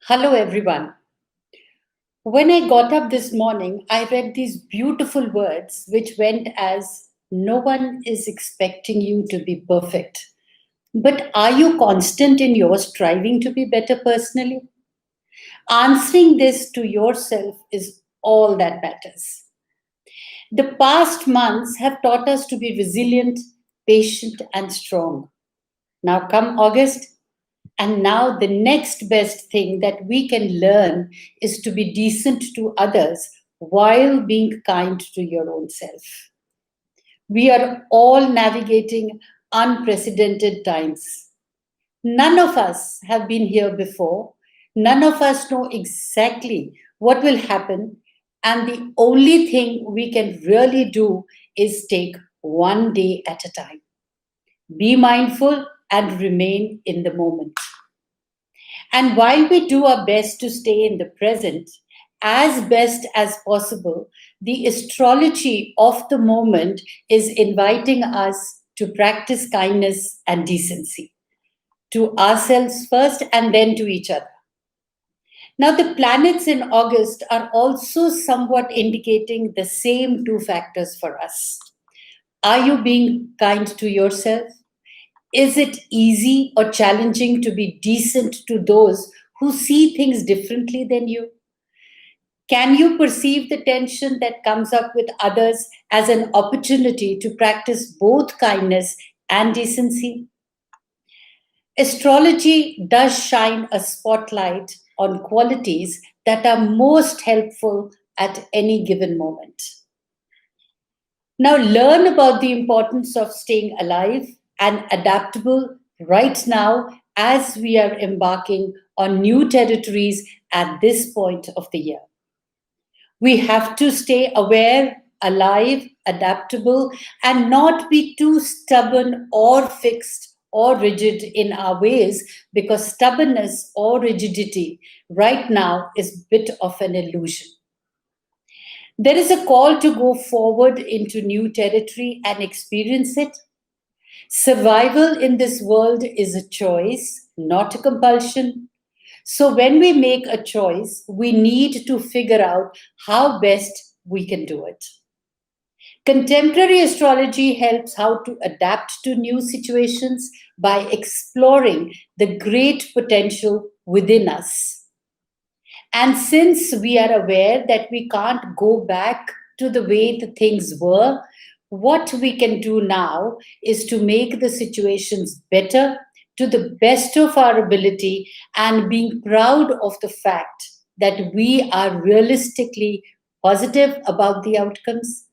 Hello, everyone. When I got up this morning, I read these beautiful words which went as no one is expecting you to be perfect. But are you constant in your striving to be better personally? Answering this to yourself is all that matters. The past months have taught us to be resilient, patient, and strong. Now, come August, and now the next best thing that we can learn is to be decent to others while being kind to your own self. We are all navigating unprecedented times. None of us have been here before. None of us know exactly what will happen. And the only thing we can really do is take one day at a time. Be mindful and remain in the moment. And while we do our best to stay in the present as best as possible, the astrology of the moment is inviting us to practice kindness and decency to ourselves first and then to each other. Now, the planets in August are also somewhat indicating the same two factors for us. Are you being kind to yourself? Is it easy or challenging to be decent to those who see things differently than you? Can you perceive the tension that comes up with others as an opportunity to practice both kindness and decency? Astrology does shine a spotlight on qualities that are most helpful at any given moment. Now, learn about the importance of staying alive and adaptable right now as we are embarking on new territories at this point of the year. We have to stay aware, alive, adaptable, and not be too stubborn or fixed or rigid in our ways because stubbornness or rigidity right now is a bit of an illusion. There is a call to go forward into new territory and experience it. Survival in this world is a choice, not a compulsion. So, when we make a choice, we need to figure out how best we can do it. Contemporary astrology helps how to adapt to new situations by exploring the great potential within us. And since we are aware that we can't go back to the way the things were, what we can do now is to make the situations better to the best of our ability and being proud of the fact that we are realistically positive about the outcomes.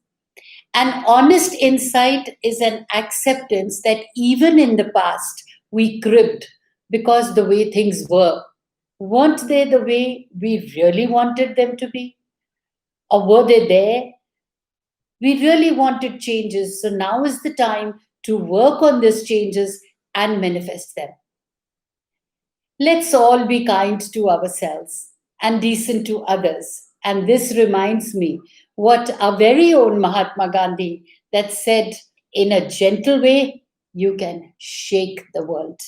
An honest insight is an acceptance that even in the past we cribbed because the way things were. Weren't they the way we really wanted them to be? Or were they there? We really wanted changes, so now is the time to work on these changes and manifest them. Let's all be kind to ourselves and decent to others. And this reminds me what our very own Mahatma Gandhi that said, in a gentle way, you can shake the world.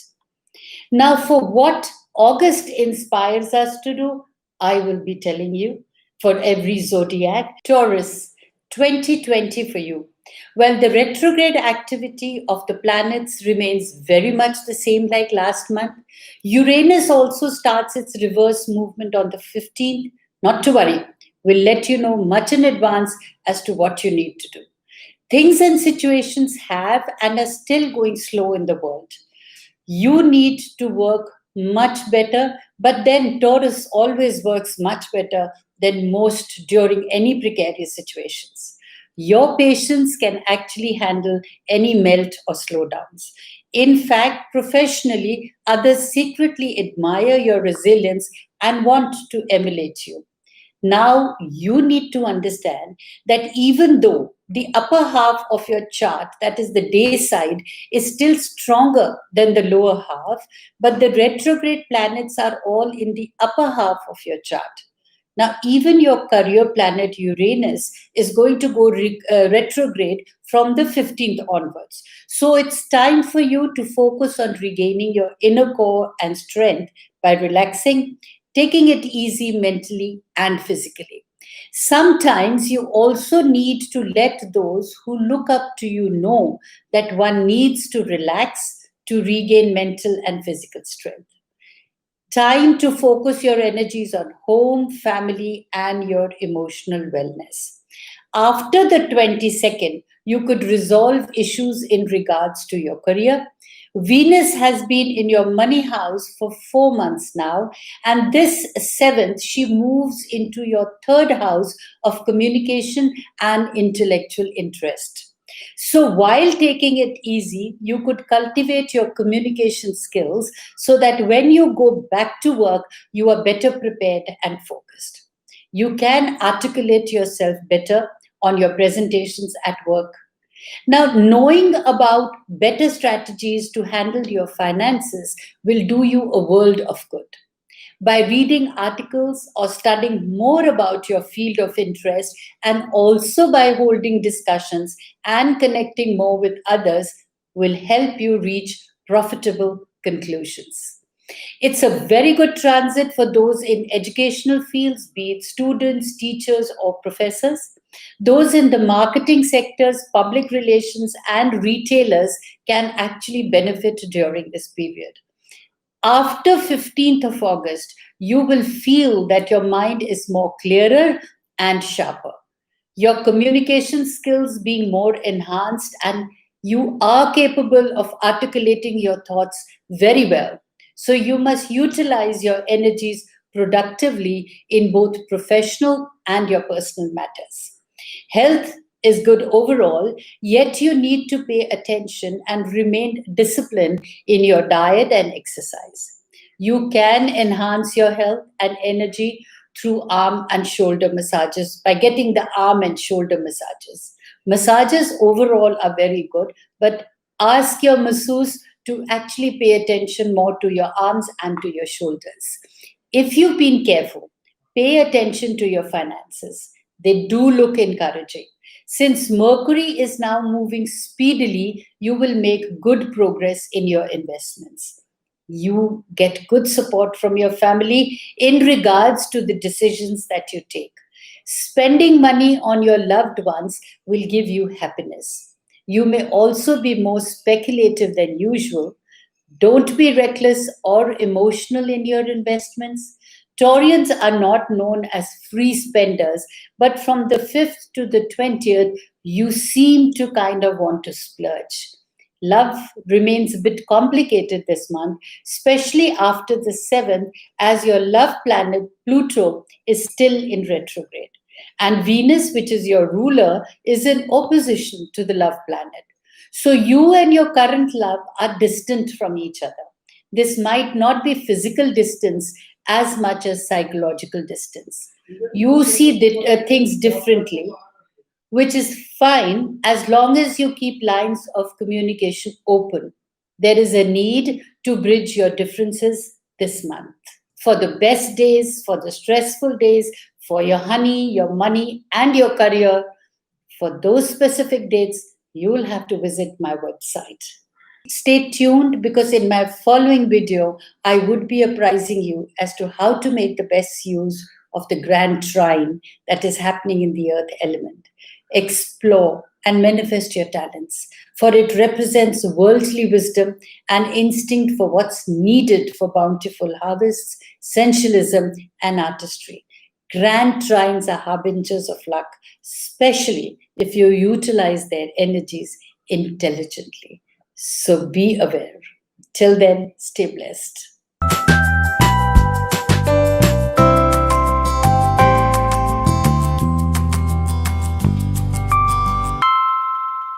Now, for what August inspires us to do, I will be telling you for every zodiac. Taurus, 2020 for you. Well, the retrograde activity of the planets remains very much the same like last month. Uranus also starts its reverse movement on the 15th. Not to worry, we'll let you know much in advance as to what you need to do. Things and situations have and are still going slow in the world. You need to work much better, but then Taurus always works much better than most during any precarious situations. Your patience can actually handle any melt or slowdowns. In fact, professionally, others secretly admire your resilience and want to emulate you. Now you need to understand that even though the upper half of your chart, that is the day side, is still stronger than the lower half, but the retrograde planets are all in the upper half of your chart. Now, even your career planet Uranus is going to go retrograde from the 15th onwards. So it's time for you to focus on regaining your inner core and strength by relaxing, taking it easy mentally and physically. Sometimes you also need to let those who look up to you know that one needs to relax to regain mental and physical strength. Time to focus your energies on home, family, and your emotional wellness. After the 22nd, you could resolve issues in regards to your career. Venus has been in your money house for 4 months now, and this 7th, she moves into your third house of communication and intellectual interest. So, while taking it easy, you could cultivate your communication skills so that when you go back to work, you are better prepared and focused. You can articulate yourself better on your presentations at work. Now, knowing about better strategies to handle your finances will do you a world of good. By reading articles or studying more about your field of interest, and also by holding discussions and connecting more with others, will help you reach profitable conclusions. It's a very good transit for those in educational fields, be it students, teachers, or professors. Those in the marketing sectors, public relations, and retailers can actually benefit during this period. After 15th of August, you will feel that your mind is more clearer and sharper. Your communication skills being more enhanced, and you are capable of articulating your thoughts very well. So you must utilize your energies productively in both professional and your personal matters. Health is good overall, yet you need to pay attention and remain disciplined in your diet and exercise. You can enhance your health and energy through arm and shoulder massages by getting the arm and shoulder massages. Massages overall are very good, but ask your masseuse to actually pay attention more to your arms and to your shoulders. If you've been careful, pay attention to your finances. They do look encouraging. Since Mercury is now moving speedily, you will make good progress in your investments. You get good support from your family in regards to the decisions that you take. Spending money on your loved ones will give you happiness. You may also be more speculative than usual. Don't be reckless or emotional in your investments. Taurians are not known as free spenders, but from the 5th to the 20th, you seem to kind of want to splurge. Love remains a bit complicated this month, especially after the 7th, as your love planet Pluto is still in retrograde. And Venus, which is your ruler, is in opposition to the love planet. So you and your current love are distant from each other. This might not be physical distance as much as psychological distance. You see things differently, which is fine as long as you keep lines of communication open. There is a need to bridge your differences this month. For the best days, for the stressful days, for your honey, your money, and your career, for those specific dates, you will have to visit my website. Stay tuned because in my following video, I would be apprising you as to how to make the best use of the grand trine that is happening in the earth element. Explore and manifest your talents, for it represents worldly wisdom and instinct for what's needed for bountiful harvests, sensualism, and artistry. Grand trines are harbingers of luck, especially if you utilize their energies intelligently. So be aware. Till then, stay blessed.